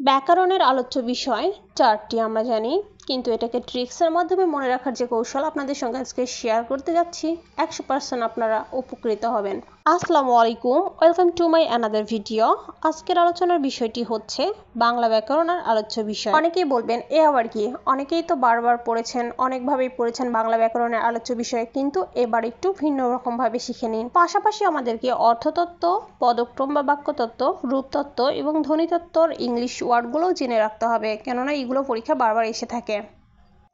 ব্যাকরণের আলোচ্য বিষয় চারটি আমরা জানি, কিন্তু এটাকে ট্রিক্সের মাধ্যমে মনে রাখার যে কৌশল আপনাদের সঙ্গে আজকে শেয়ার করতে যাচ্ছি, 100% আপনারা উপকৃত হবেন। আসসালামু আলাইকুম, welcome to my another video. আজকের আলোচনার বিষয়টি হচ্ছে বাংলা ব্যাকরণের আলোচ্য বিষয়। অনেকেই বলবেন এ আবার কি, অনেকেই তো বারবার পড়েছেন, অনেকভাবেই পড়েছেন বাংলা ব্যাকরণের আলোচ্য বিষয়, কিন্তু এবার একটু ভিন্ন রকমভাবে শিখে নিন। পাশাপাশি আমাদেরকে অর্থতত্ত্ব, পদক্রম বা বাক্যতত্ত্ব, রূপতত্ত্ব এবং ধ্বনিতত্ত্বর ইংলিশ ওয়ার্ডগুলোও জেনে রাখতে হবে, কেননা এগুলো পরীক্ষা বারবার এসে থাকে।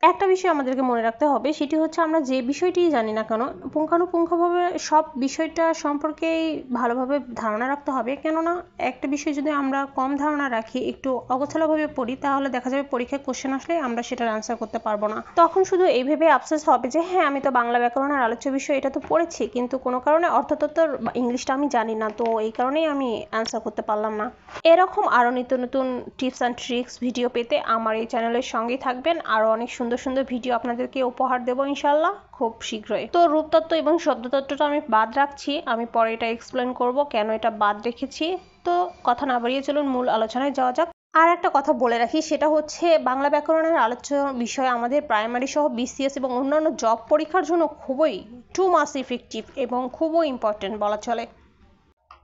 একটা বিষয় আমাদেরকে মনে রাখতে হবে, সেটি হচ্ছে আমরা যে বিষয়টি জানি না কেন পুঙ্খানুপুঙ্খভাবে সব বিষয়টা সম্পর্কেই ভালোভাবে ধারণা রাখতে হবে, কেননা একটা বিষয় যদি আমরা কম ধারণা রাখি, একটু অগোছালোভাবে পড়ি, তাহলে দেখা যাবে পরীক্ষায় কোশ্চেন আসলে আমরা সেটার আনসার করতে পারবো না। তখন শুধু এই ভেবে আফসোস হবে যে হ্যাঁ, আমি তো বাংলা ব্যাকরণের আলোচ্য বিষয় এটা তো পড়েছি, কিন্তু কোনো কারণে অর্থতত্ত্বর ইংলিশটা আমি জানি না, তো এই কারণেই আমি আনসার করতে পারলাম না। এরকম আরও নিত্য নতুন টিপস অ্যান্ড ট্রিক্স ভিডিও পেতে আমার এই চ্যানেলের সঙ্গেই থাকবেন। আরও অনেক সুন্দর সুন্দর ভিডিও আপনাদেরকে উপহার দেবো ইনশাল্লাহ খুব শীঘ্রই। তো রূপতত্ত্ব এবং শব্দতত্ত্বটা আমি বাদ রাখছি, আমি পরে এটা এক্সপ্লেন করব কেন এটা বাদ রেখেছি। তো কথা না বাড়িয়ে চলুন মূল আলোচনায় যাওয়া যাক। আর একটা কথা বলে রাখি, সেটা হচ্ছে বাংলা ব্যাকরণের আলোচ্য বিষয় আমাদের প্রাইমারি সহ বিসিএস এবং অন্যান্য জব পরীক্ষার জন্য খুবই টু মাস ইফেক্টিভ এবং খুবই ইম্পর্টেন্ট বলা চলে,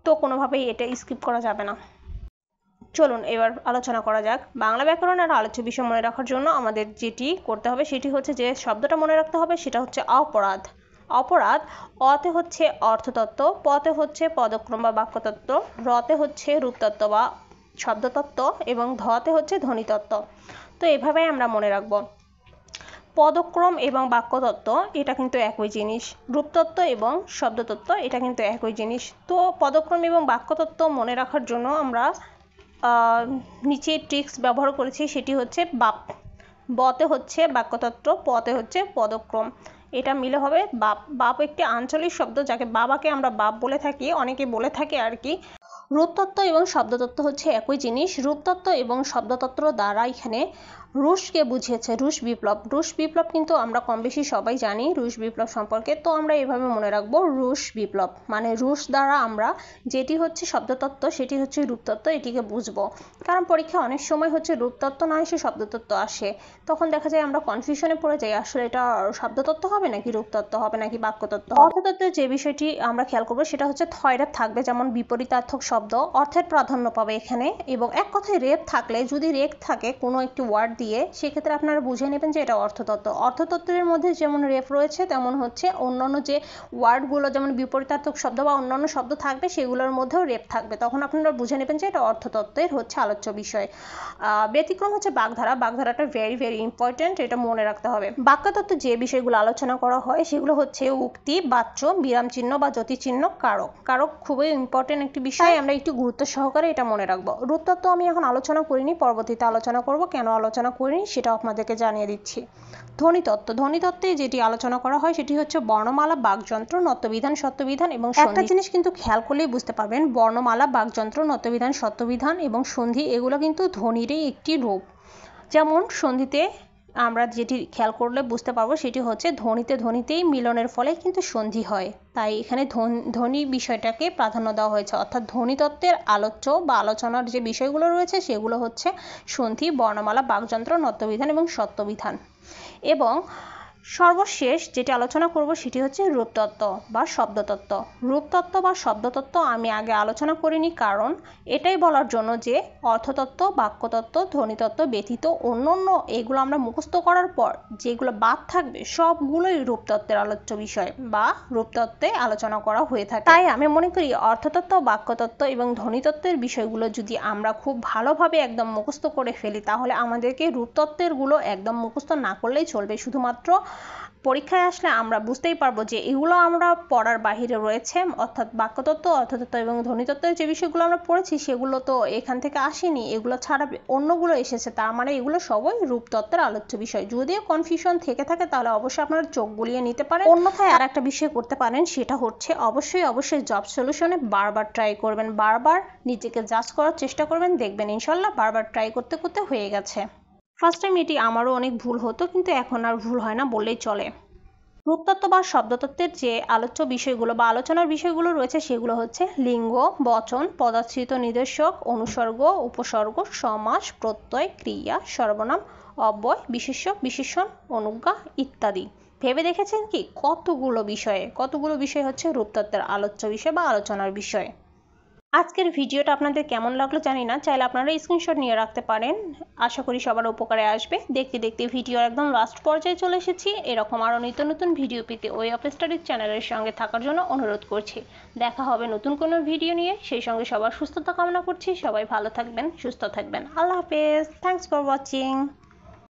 তো কোনোভাবেই এটা স্কিপ করা যাবে না। চলুন এবার আলোচনা করা যাক। বাংলা ব্যাকরণের আলোচ্য বিষয় মনে রাখার জন্য আমাদের যেটি করতে হবে সেটি হচ্ছে, যে শব্দটা মনে রাখতে হবে সেটা হচ্ছে অপরাধ। অপরাধ, অতে হচ্ছে অর্থতত্ত্ব, পতে হচ্ছে পদক্রম বা বাক্যতত্ত্ব, রতে হচ্ছে রূপতত্ত্ব বা শব্দতত্ত্ব এবং ধতে হচ্ছে ধ্বনিতত্ত্ব। তো এভাবেই আমরা মনে রাখবো। পদক্রম এবং বাক্যতত্ত্ব এটা কিন্তু একই জিনিস, রূপতত্ত্ব এবং শব্দতত্ত্ব এটা কিন্তু একই জিনিস। তো পদক্রম এবং বাক্যতত্ত্ব মনে রাখার জন্য আমরা নিচে ট্রিক্স ব্যবহার করেছি, সেটি হচ্ছে বাপ। বতে হচ্ছে বাক্যতত্ত্ব, পতে হচ্ছে পদক্রম, এটা মিলে হবে বাপ। বাপ একটি আঞ্চলিক শব্দ, যাকে বাবাকে আমরা বাপ বলে থাকি, অনেকে বলে থাকে আর কি। রূপতত্ত্ব এবং শব্দতত্ত্ব হচ্ছে একই জিনিস। রূপতত্ত্ব এবং শব্দতত্ত্ব দ্বারা এখানে রুশকে বুঝিয়েছে, রুশ বিপ্লব। রুশ বিপ্লব কিন্তু আমরা কম বেশি সবাই জানি রুশ বিপ্লব সম্পর্কে, তো আমরা এভাবে মনে রাখবো রুশ বিপ্লব মানে রুশ দ্বারা আমরা যেটি হচ্ছে শব্দতত্ত্ব সেটি হচ্ছে রূপতত্ত্ব, এটিকে বুঝবো। কারণ পরীক্ষা অনেক সময় হচ্ছে রূপতত্ত্ব না এসে শব্দতত্ত্ব আসে, তখন দেখা যায় আমরা কনফিউশনে পড়ে যাই, আসলে এটা শব্দতত্ত্ব হবে নাকি রূপতত্ত্ব হবে নাকি বাক্যতত্ত্ব। অর্থতত্ত্বের যে বিষয়টি আমরা খেয়াল করবো সেটা হচ্ছে থয়রেফ থাকবে, যেমন বিপরীতার্থক শব্দ অর্থের প্রাধান্য পাবে এখানে, এবং এক কথায় রেপ থাকলে, যদি রেপ থাকে কোনো একটি ওয়ার্ড দিয়ে, সেক্ষেত্রে আপনারা বুঝে নেবেন যে এটা অর্থতত্ত্ব। অর্থতত্ত্বের মধ্যে যেমন রেপ রয়েছে, তেমন হচ্ছে অন্যান্য যে ওয়ার্ডগুলো যেমন বিপরীতার্থক শব্দ বা অন্যান্য শব্দ থাকবে, সেগুলোর মধ্যেও রেপ থাকবে, তখন আপনারা বুঝে নেবেন যে এটা অর্থতত্ত্বের হচ্ছে আলোচ্য বিষয়। ব্যতিক্রম হচ্ছে বাগধারা। বাগধারাটা ভেরি ভেরি ইম্পর্টেন্ট, এটা মনে রাখতে হবে। বাক্যতত্ত্বে যে বিষয়গুলো আলোচনা করা হয় সেগুলো হচ্ছে উক্তি, বাচ্য, বিরাম চিহ্ন বা জ্যোতিচিহ্ন, কারক। কারক খুবই ইম্পর্টেন্ট একটি বিষয়, আমরা একটু গুরুত্ব সহকারে এটা মনে রাখবো। রূপতত্ত্ব আমি এখন আলোচনা করিনি, পরবর্তীতে আলোচনা করব, কেন আলোচনা করিনি সেটা আপনাদেরকে জানিয়ে দিচ্ছি। ধ্বনিতত্ত্ব, ধ্বনিতত্ত্বে যেটি আলোচনা করা হয় সেটি হচ্ছে বর্ণমালা, বাকযন্ত্র, নত্যবিধান, সত্যবিধান এবং সন্ধি। একটা জিনিস কিন্তু খেয়াল করলেই বুঝতে পারবেন, বর্ণমালা, বাকযন্ত্র, নত্যবিধান, সত্যবিধান এবং সন্ধি এগুলো কিন্তু ধ্বনিরই একটি রূপ। যেমন সন্ধিতে আমরা যেটি খেয়াল করলে বুঝতে পারবো সেটি হচ্ছে ধ্বনিতে ধ্বনিতেই মিলনের ফলে কিন্তু সন্ধি হয়, তাই এখানে ধ্বনি বিষয়টাকে প্রাধান্য দেওয়া হয়েছে, অর্থাৎ ধ্বনিতত্ত্বের আলোচ্য বা আলোচনার যে বিষয়গুলো রয়েছে সেগুলো হচ্ছে সন্ধি, বর্ণমালা, বাকযন্ত্র, নত্যবিধান এবং সত্যবিধান। এবং সর্বশেষ যেটি আলোচনা করব সেটি হচ্ছে রূপতত্ত্ব বা শব্দতত্ত্ব। রূপতত্ত্ব বা শব্দতত্ত্ব আমি আগে আলোচনা করিনি, কারণ এটাই বলার জন্য যে অর্থতত্ত্ব, বাক্যতত্ত্ব, ধ্বনিতত্ত্ব ব্যতীত অন্যান্য এগুলো আমরা মুখস্থ করার পর যেগুলো বাদ থাকবে সবগুলোই রূপতত্ত্বের আলোচ্য বিষয় বা রূপতত্ত্বে আলোচনা করা হয়ে থাকে। তাই আমি মনে করি অর্থতত্ত্ব, বাক্যতত্ত্ব এবং ধ্বনিতত্ত্বের বিষয়গুলো যদি আমরা খুব ভালোভাবে একদম মুখস্থ করে ফেলি, তাহলে আমাদেরকে রূপতত্ত্বের গুলো একদম মুখস্থ না করলেই চলবে। শুধুমাত্র পরীক্ষায় আসলে আমরা বুঝতেই পারবো যে এগুলো আমরা পড়ার বাহিরে রয়েছে, অর্থাৎ বাক্যতত্ত্ব, অর্থতত্ত্ব এবং ধ্বনিতত্ত্বের যে বিষয়গুলো আমরা পড়েছি সেগুলো তো এখান থেকে আসেনি, এগুলো ছাড়া অন্যগুলো এসেছে, তার মানে এগুলো সবই রূপতত্ত্বের আলোচ্য বিষয়। যদিও কনফিউশন থেকে থাকে তাহলে অবশ্যই আপনারা চোখ বুলিয়ে নিতে পারেন। অন্যথায় আর একটা বিষয় করতে পারেন, সেটা হচ্ছে অবশ্যই জব সলিউশনে বারবার ট্রাই করবেন, বারবার নিজেকে জাজ করার চেষ্টা করবেন, দেখবেন ইনশাল্লাহ বারবার ট্রাই করতে করতে হয়ে গেছে। ফার্স্ট টাইম এটি আমারও অনেক ভুল হতো, কিন্তু এখন আর ভুল হয় না বললেই চলে। রূপতত্ত্ব বা শব্দতত্ত্বের যে আলোচ্য বিষয়গুলো বা আলোচনার বিষয়গুলো রয়েছে সেগুলো হচ্ছে লিঙ্গ, বচন, পদাশ্রিত নির্দেশক, অনুসর্গ, উপসর্গ, সমাস, প্রত্যয়, ক্রিয়া, সর্বনাম, অব্যয়, বিশেষ্য, বিশেষণ, অনুজ্ঞা ইত্যাদি। ভেবে দেখেছেন কি কতগুলো বিষয় হচ্ছে রূপতত্ত্বের আলোচ্য বিষয় বা আলোচনার বিষয়। আজকের ভিডিওটা আপনাদের কেমন লাগলো জানি না, চাইলে আপনারা স্ক্রিনশট নিয়ে রাখতে পারেন। আশা করি সবার উপকারে আসবে। দেখতে দেখতে ভিডিওর একদম লাস্ট পর্যায়ে চলে এসেছি। এরকম আরও নিত্য নতুন ভিডিও পেতে ওয়ে অফ স্টাডিজ চ্যানেলের সঙ্গে থাকার জন্য অনুরোধ করছি। দেখা হবে নতুন কোনো ভিডিও নিয়ে, সেই সঙ্গে সবার সুস্থতা কামনা করছি। সবাই ভালো থাকবেন, সুস্থ থাকবেন। আল্লাহ হাফেজ। Thanks for watching.